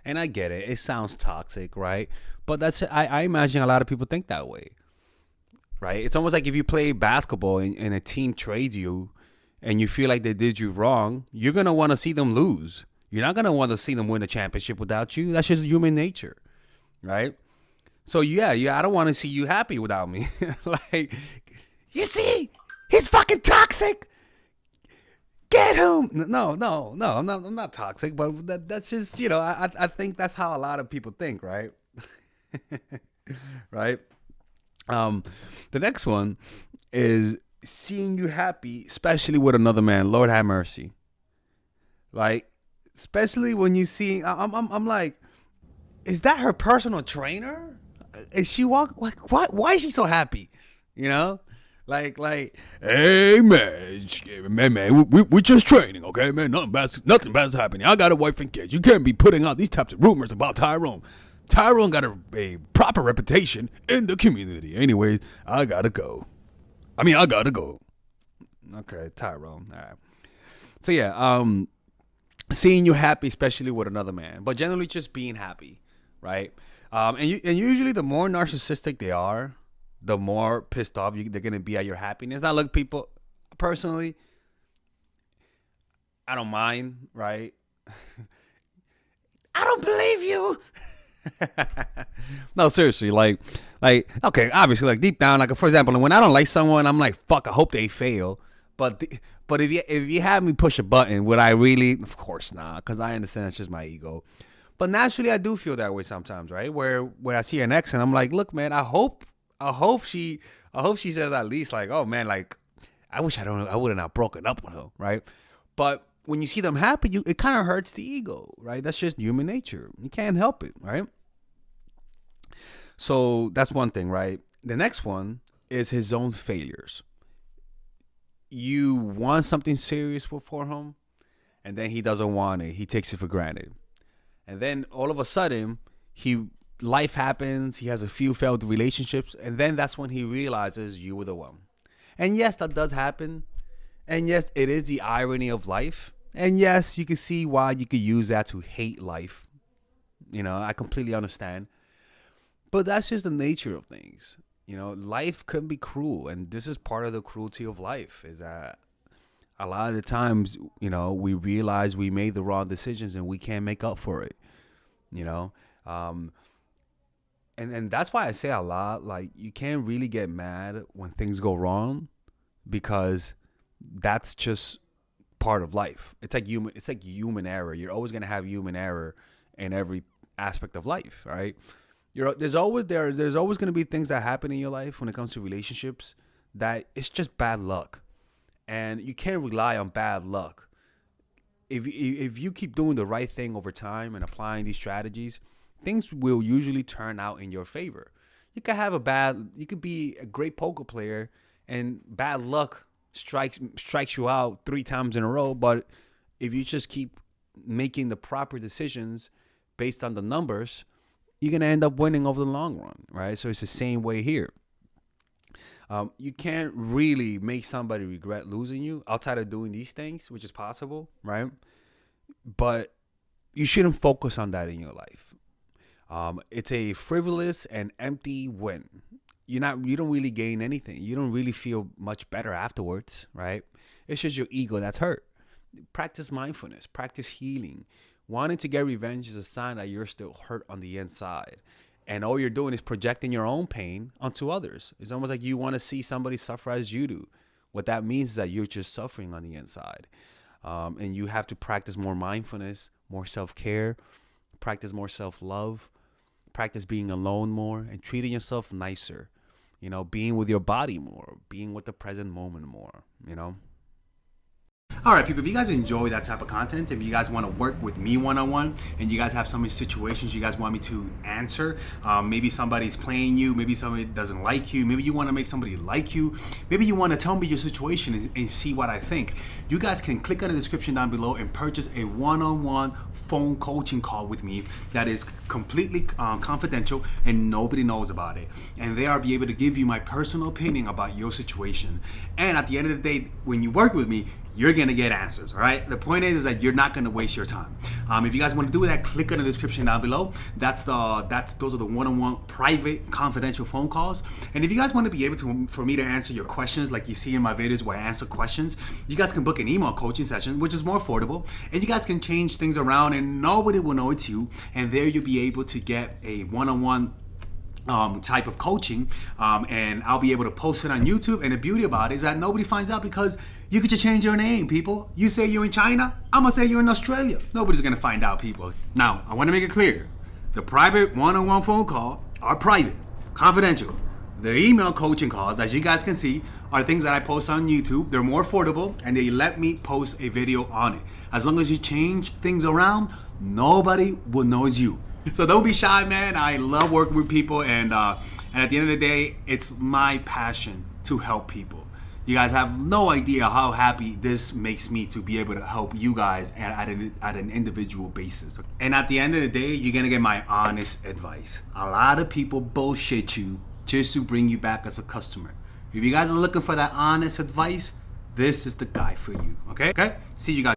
And I get it. It sounds toxic, right? But I imagine a lot of people think that way, right? It's almost like if you play basketball and a team trades you and you feel like they did you wrong, you're going to want to see them lose. You're not going to want to see them win a championship without you. That's just human nature, right? So, yeah, I don't want to see you happy without me. Like, you see, he's fucking toxic. Get him. No, I'm not toxic, but that's just, I think that's how a lot of people think, right? Right? The next one is seeing you happy, especially with another man. Lord have mercy. Like, especially when you see, I'm like, is that her personal trainer? Is she like what? Why is she so happy? You know, like, hey man, we're just training, okay, man. Nothing bad's happening. I got a wife and kids. You can't be putting out these types of rumors about Tyrone. Tyrone got a proper reputation in the community. Anyways, I gotta go. Okay, Tyrone. All right. So yeah, seeing you happy, especially with another man, but generally just being happy, right? And usually the more narcissistic they are, the more pissed off they're gonna be at your happiness. Now, look, people, personally, I don't mind, right? I don't believe you. No, seriously, like, okay, obviously, like deep down, like for example, when I don't like someone, I'm like, fuck, I hope they fail. But if you have me push a button, would I really? Of course not, because I understand it's just my ego. But naturally, I do feel that way sometimes, right? Where I see an ex and I'm like, look, man, I hope she says at least like, oh man, like, I wish I wouldn't have broken up with her, right? But when you see them happy, it kind of hurts the ego, right? That's just human nature. You can't help it, right? So that's one thing, right? The next one is his own failures. You want something serious for him, and then he doesn't want it. He takes it for granted. And then all of a sudden, life happens. He has a few failed relationships, and then that's when he realizes you were the one. And yes, that does happen. And yes, it is the irony of life. And yes, you can see why you could use that to hate life. I completely understand. But that's just the nature of things. Life can be cruel, and this is part of the cruelty of life, is that a lot of the times, we realize we made the wrong decisions and we can't make up for it, and that's why I say a lot, like, you can't really get mad when things go wrong, because that's just part of life. It's like human error. You're always going to have human error in every aspect of life, right? There's always going to be things that happen in your life when it comes to relationships that it's just bad luck. And you can't rely on bad luck. If you keep doing the right thing over time and applying these strategies, things will usually turn out in your favor. You could be a great poker player and bad luck strikes you out 3 times in a row, but if you just keep making the proper decisions based on the numbers, you're going to end up winning over the long run, right? So it's the same way here. You can't really make somebody regret losing you outside of doing these things, which is possible, right? But you shouldn't focus on that in your life. It's a frivolous and empty win. You don't really gain anything. You don't really feel much better afterwards, right? It's just your ego that's hurt. Practice mindfulness, practice healing. Wanting to get revenge is a sign that you're still hurt on the inside. And all you're doing is projecting your own pain onto others. It's almost like you want to see somebody suffer as you do. What that means is that you're just suffering on the inside. And you have to practice more mindfulness, more self-care, practice more self-love, practice being alone more, and treating yourself nicer. Being with your body more, being with the present moment more, All right, people, if you guys enjoy that type of content, if you guys want to work with me one-on-one and you guys have some situations you guys want me to answer, maybe somebody's playing you, maybe somebody doesn't like you, maybe you want to make somebody like you, maybe you want to tell me your situation and see what I think, you guys can click on the description down below and purchase a one-on-one phone coaching call with me that is completely confidential and nobody knows about it. And there I'll be able to give you my personal opinion about your situation. And at the end of the day, when you work with me, you're gonna get answers. All right. The point is that you're not gonna waste your time. If you guys want to do that, click on the description down below. Those are the one-on-one, private, confidential phone calls. And if you guys want to be able to, for me to answer your questions, like you see in my videos where I answer questions, you guys can book an email coaching session, which is more affordable, and you guys can change things around, and nobody will know it's you. And there you'll be able to get a one-on-one type of coaching, and I'll be able to post it on YouTube. And the beauty about it is that nobody finds out, because you could just change your name, people. You say you're in China, I'm gonna say you're in Australia. Nobody's gonna find out, people. Now, I wanna make it clear. The private one-on-one phone call are private, confidential. The email coaching calls, as you guys can see, are things that I post on YouTube. They're more affordable, and they let me post a video on it. As long as you change things around, nobody will know it's you. So don't be shy, man. I love working with people, and at the end of the day, it's my passion to help people. You guys have no idea how happy this makes me to be able to help you guys at an individual basis. And at the end of the day, you're gonna get my honest advice. A lot of people bullshit you just to bring you back as a customer. If you guys are looking for that honest advice, this is the guy for you. Okay? See you guys.